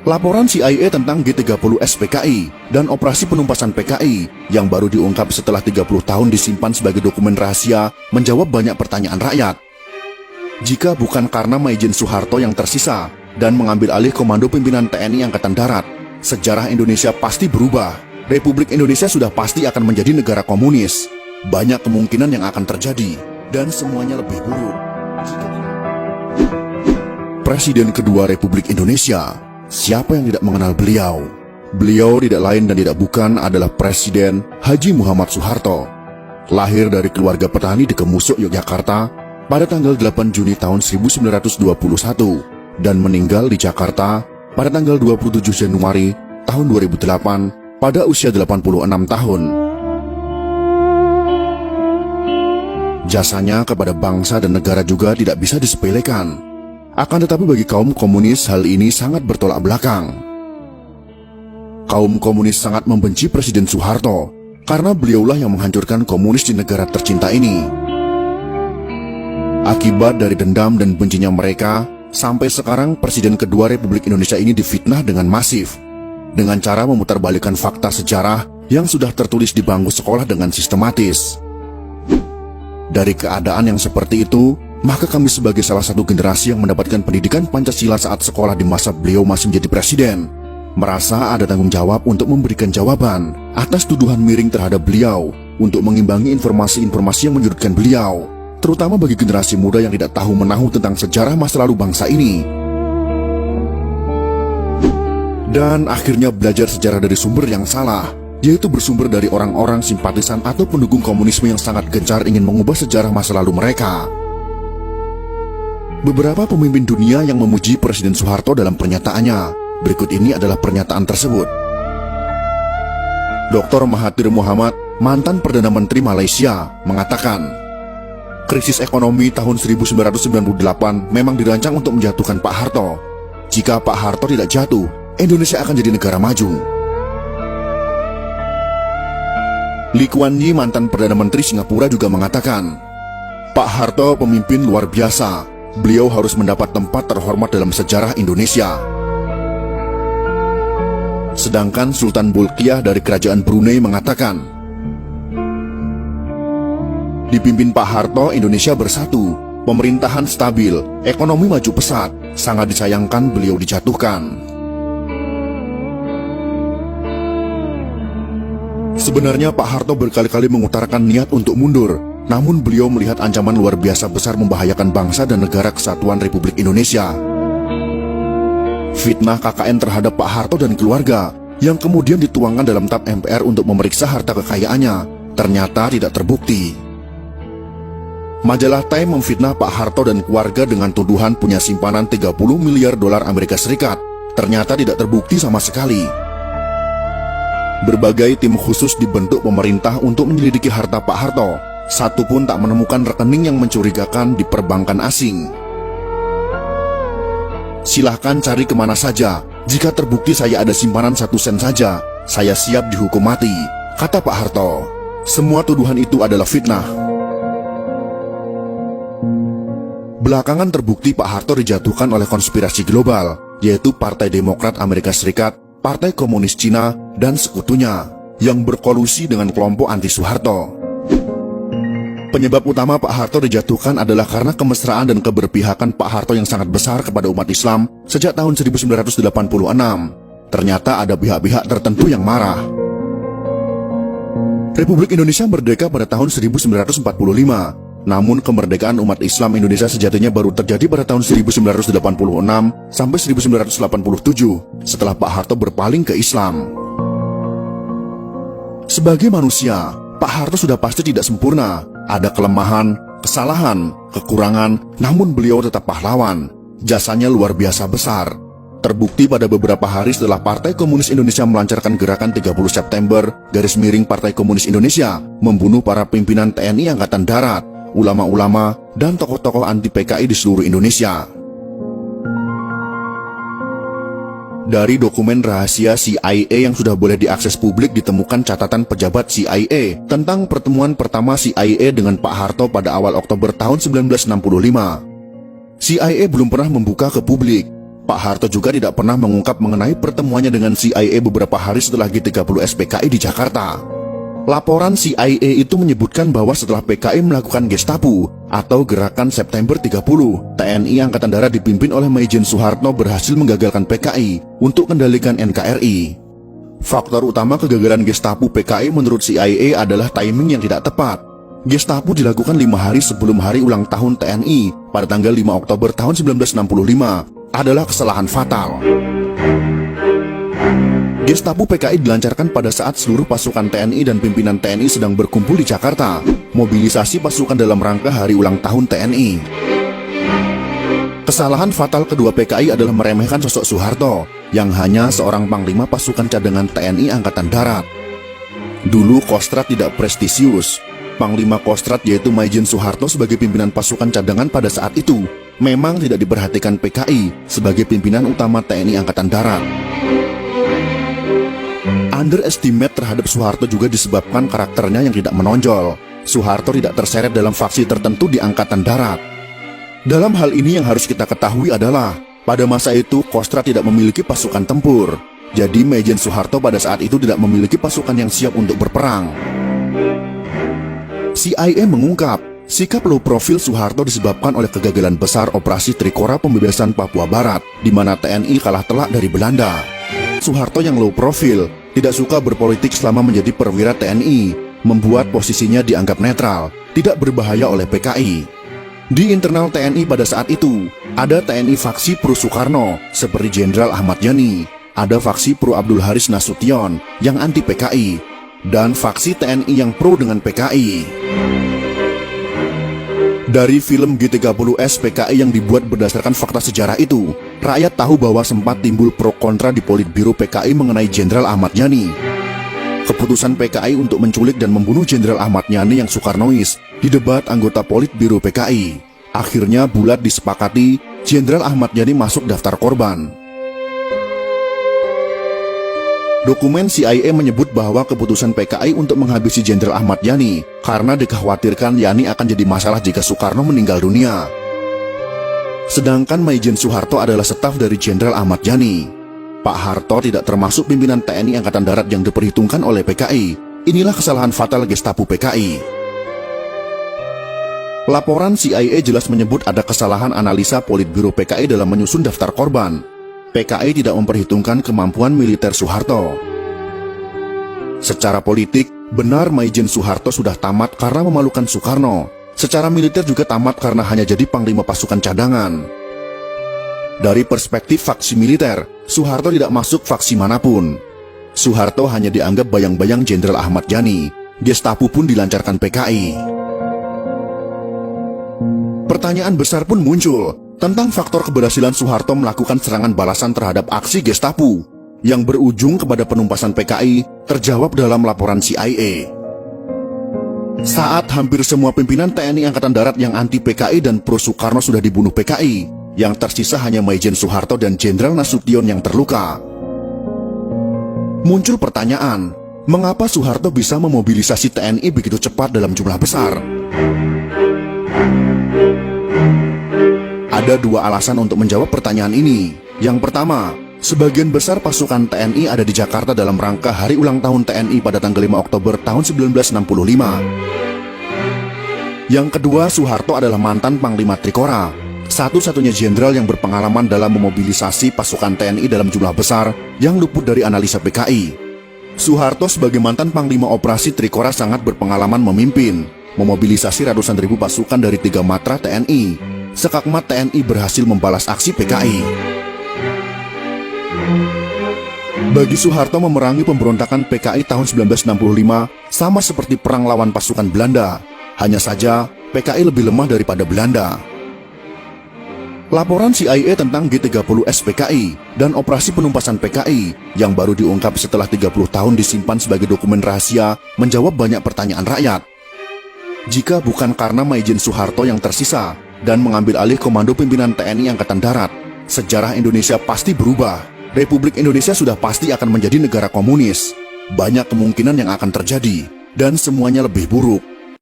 Laporan CIA tentang G30S PKI dan operasi penumpasan PKI yang baru diungkap setelah 30 tahun disimpan sebagai dokumen rahasia menjawab banyak pertanyaan rakyat. Jika bukan karena Maijen Soeharto yang tersisa dan mengambil alih komando pimpinan TNI Angkatan Darat, sejarah Indonesia pasti berubah. Republik Indonesia sudah pasti akan menjadi negara komunis. Banyak kemungkinan yang akan terjadi dan semuanya lebih buruk. Presiden kedua Republik Indonesia. Siapa yang tidak mengenal beliau? Beliau tidak lain dan tidak bukan adalah Presiden Haji Muhammad Soeharto. Lahir dari keluarga petani di Kemusuk, Yogyakarta pada tanggal 8 Juni tahun 1921 dan meninggal di Jakarta pada tanggal 27 Januari tahun 2008 pada usia 86 tahun. Jasanya kepada bangsa dan negara juga tidak bisa disepelekan. Akan tetapi bagi kaum komunis hal ini sangat bertolak belakang. Kaum komunis sangat membenci Presiden Soeharto karena beliaulah yang menghancurkan komunis di negara tercinta ini. Akibat dari dendam dan bencinya mereka, sampai sekarang Presiden kedua Republik Indonesia ini difitnah dengan masif, dengan cara memutarbalikkan fakta sejarah yang sudah tertulis di bangku sekolah dengan sistematis. Dari keadaan yang seperti itu, maka kami sebagai salah satu generasi yang mendapatkan pendidikan Pancasila saat sekolah di masa beliau masih menjadi presiden, merasa ada tanggung jawab untuk memberikan jawaban atas tuduhan miring terhadap beliau, untuk mengimbangi informasi-informasi yang menyudutkan beliau, terutama bagi generasi muda yang tidak tahu menahu tentang sejarah masa lalu bangsa ini. Dan akhirnya belajar sejarah dari sumber yang salah, yaitu bersumber dari orang-orang simpatisan atau pendukung komunisme yang sangat gencar ingin mengubah sejarah masa lalu mereka. Beberapa pemimpin dunia yang memuji Presiden Soeharto dalam pernyataannya. Berikut ini adalah pernyataan tersebut. Dr. Mahathir Mohamad, mantan Perdana Menteri Malaysia, mengatakan, krisis ekonomi tahun 1998 memang dirancang untuk menjatuhkan Pak Harto. Jika Pak Harto tidak jatuh, Indonesia akan jadi negara maju. Lee Kuan Yew, mantan Perdana Menteri Singapura, juga mengatakan, Pak Harto pemimpin luar biasa. Beliau harus mendapat tempat terhormat dalam sejarah Indonesia. Sedangkan Sultan Bolkiah dari Kerajaan Brunei mengatakan, dipimpin Pak Harto, Indonesia bersatu, pemerintahan stabil, ekonomi maju pesat, sangat disayangkan beliau dijatuhkan. Sebenarnya Pak Harto berkali-kali mengutarakan niat untuk mundur, namun beliau melihat ancaman luar biasa besar membahayakan bangsa dan negara kesatuan Republik Indonesia. Fitnah KKN terhadap Pak Harto dan keluarga yang kemudian dituangkan dalam TAP MPR untuk memeriksa harta kekayaannya ternyata tidak terbukti. Majalah Time memfitnah Pak Harto dan keluarga dengan tuduhan punya simpanan 30 miliar dolar Amerika Serikat. Ternyata tidak terbukti sama sekali. Berbagai tim khusus dibentuk pemerintah untuk menyelidiki harta Pak Harto. Satu pun tak menemukan rekening yang mencurigakan di perbankan asing. Silahkan cari kemana saja. Jika terbukti saya ada simpanan 1 sen saja, saya siap dihukum mati, kata Pak Harto. Semua tuduhan itu adalah fitnah. Belakangan terbukti Pak Harto dijatuhkan oleh konspirasi global, yaitu Partai Demokrat Amerika Serikat, Partai Komunis Cina, dan sekutunya, yang berkolusi dengan kelompok anti-Soeharto. Penyebab utama Pak Harto dijatuhkan adalah karena kemesraan dan keberpihakan Pak Harto yang sangat besar kepada umat Islam sejak tahun 1986. Ternyata ada pihak-pihak tertentu yang marah. Republik Indonesia merdeka pada tahun 1945. Namun kemerdekaan umat Islam Indonesia sejatinya baru terjadi pada tahun 1986 sampai 1987 setelah Pak Harto berpaling ke Islam. Sebagai manusia, Pak Harto sudah pasti tidak sempurna. Ada kelemahan, kesalahan, kekurangan, namun beliau tetap pahlawan. Jasanya luar biasa besar. Terbukti pada beberapa hari setelah Partai Komunis Indonesia melancarkan gerakan 30 September, Partai Komunis Indonesia, membunuh para pimpinan TNI Angkatan Darat, ulama-ulama, dan tokoh-tokoh anti PKI di seluruh Indonesia. Dari dokumen rahasia CIA yang sudah boleh diakses publik ditemukan catatan pejabat CIA tentang pertemuan pertama CIA dengan Pak Harto pada awal Oktober tahun 1965. CIA belum pernah membuka ke publik. Pak Harto juga tidak pernah mengungkap mengenai pertemuannya dengan CIA beberapa hari setelah G30 SPKI di Jakarta. Laporan CIA itu menyebutkan bahwa setelah PKI melakukan Gestapo atau Gerakan September 30, TNI Angkatan Darat dipimpin oleh Maijen Soeharto berhasil menggagalkan PKI untuk kendalikan NKRI. Faktor utama kegagalan Gestapo PKI menurut CIA adalah timing yang tidak tepat. Gestapo dilakukan 5 hari sebelum hari ulang tahun TNI pada tanggal 5 Oktober tahun 1965 adalah kesalahan fatal. Gestapo PKI dilancarkan pada saat seluruh pasukan TNI dan pimpinan TNI sedang berkumpul di Jakarta, mobilisasi pasukan dalam rangka hari ulang tahun TNI. Kesalahan fatal kedua PKI adalah meremehkan sosok Soeharto, yang hanya seorang panglima pasukan cadangan TNI Angkatan Darat. Dulu Kostrad tidak prestisius. Panglima Kostrad yaitu Maijen Soeharto sebagai pimpinan pasukan cadangan pada saat itu memang tidak diperhatikan PKI sebagai pimpinan utama TNI Angkatan Darat. Underestimate terhadap Soeharto juga disebabkan karakternya yang tidak menonjol. Soeharto tidak terseret dalam faksi tertentu di Angkatan Darat. Dalam hal ini yang harus kita ketahui adalah, pada masa itu Kostrad tidak memiliki pasukan tempur. Jadi Maijen Soeharto pada saat itu tidak memiliki pasukan yang siap untuk berperang. CIA mengungkap, sikap low profil Soeharto disebabkan oleh kegagalan besar operasi Trikora pembebasan Papua Barat, di mana TNI kalah telak dari Belanda. Soeharto yang low profil, tidak suka berpolitik selama menjadi perwira TNI, membuat posisinya dianggap netral, tidak berbahaya oleh PKI. Di internal TNI pada saat itu, ada TNI faksi pro Soekarno, seperti Jenderal Ahmad Yani, ada faksi pro Abdul Haris Nasution, yang anti PKI, dan faksi TNI yang pro dengan PKI. Dari film G30S PKI yang dibuat berdasarkan fakta sejarah itu, rakyat tahu bahwa sempat timbul pro kontra di Politbiro PKI mengenai Jenderal Ahmad Yani. Keputusan PKI untuk menculik dan membunuh Jenderal Ahmad Yani yang Soekarnois didebat anggota Politbiro PKI. Akhirnya bulat disepakati Jenderal Ahmad Yani masuk daftar korban. Dokumen CIA menyebut bahwa keputusan PKI untuk menghabisi Jenderal Ahmad Yani karena dikhawatirkan Yani akan jadi masalah jika Soekarno meninggal dunia. Sedangkan Maijen Soeharto adalah staf dari Jenderal Ahmad Yani. Pak Harto tidak termasuk pimpinan TNI Angkatan Darat yang diperhitungkan oleh PKI. Inilah kesalahan fatal Gestapo PKI. Laporan CIA jelas menyebut ada kesalahan analisa Politbiro PKI dalam menyusun daftar korban. PKI tidak memperhitungkan kemampuan militer Soeharto. Secara politik, benar Maijen Soeharto sudah tamat karena memalukan Soekarno. Secara militer juga tamat karena hanya jadi panglima pasukan cadangan. Dari perspektif faksi militer, Soeharto tidak masuk faksi manapun. Soeharto hanya dianggap bayang-bayang Jenderal Ahmad Yani. Gestapo pun dilancarkan PKI. Pertanyaan besar pun muncul tentang faktor keberhasilan Soeharto melakukan serangan balasan terhadap aksi Gestapo yang berujung kepada penumpasan PKI terjawab dalam laporan CIA. Saat hampir semua pimpinan TNI Angkatan Darat yang anti PKI dan pro Soekarno sudah dibunuh PKI, yang tersisa hanya Maijen Soeharto dan Jenderal Nasution yang terluka. Muncul pertanyaan, mengapa Soeharto bisa memobilisasi TNI begitu cepat dalam jumlah besar? Ada dua alasan untuk menjawab pertanyaan ini. Yang pertama, sebagian besar pasukan TNI ada di Jakarta dalam rangka hari ulang tahun TNI pada tanggal 5 Oktober tahun 1965. Yang kedua, Soeharto adalah mantan Panglima Trikora, satu-satunya jenderal yang berpengalaman dalam memobilisasi pasukan TNI dalam jumlah besar yang luput dari analisa PKI. Soeharto sebagai mantan Panglima Operasi Trikora sangat berpengalaman memimpin, memobilisasi ratusan ribu pasukan dari 3 matra TNI. Sekakmat TNI berhasil membalas aksi PKI. Bagi Soeharto memerangi pemberontakan PKI tahun 1965 sama seperti perang lawan pasukan Belanda. Hanya saja PKI lebih lemah daripada Belanda. Laporan CIA tentang G30S PKI dan operasi penumpasan PKI yang baru diungkap setelah 30 tahun disimpan sebagai dokumen rahasia menjawab banyak pertanyaan rakyat. Jika bukan karena Maijen Soeharto yang tersisa dan mengambil alih komando pimpinan TNI Angkatan Darat, sejarah Indonesia pasti berubah. Republik Indonesia sudah pasti akan menjadi negara komunis. Banyak kemungkinan yang akan terjadi, dan semuanya lebih buruk.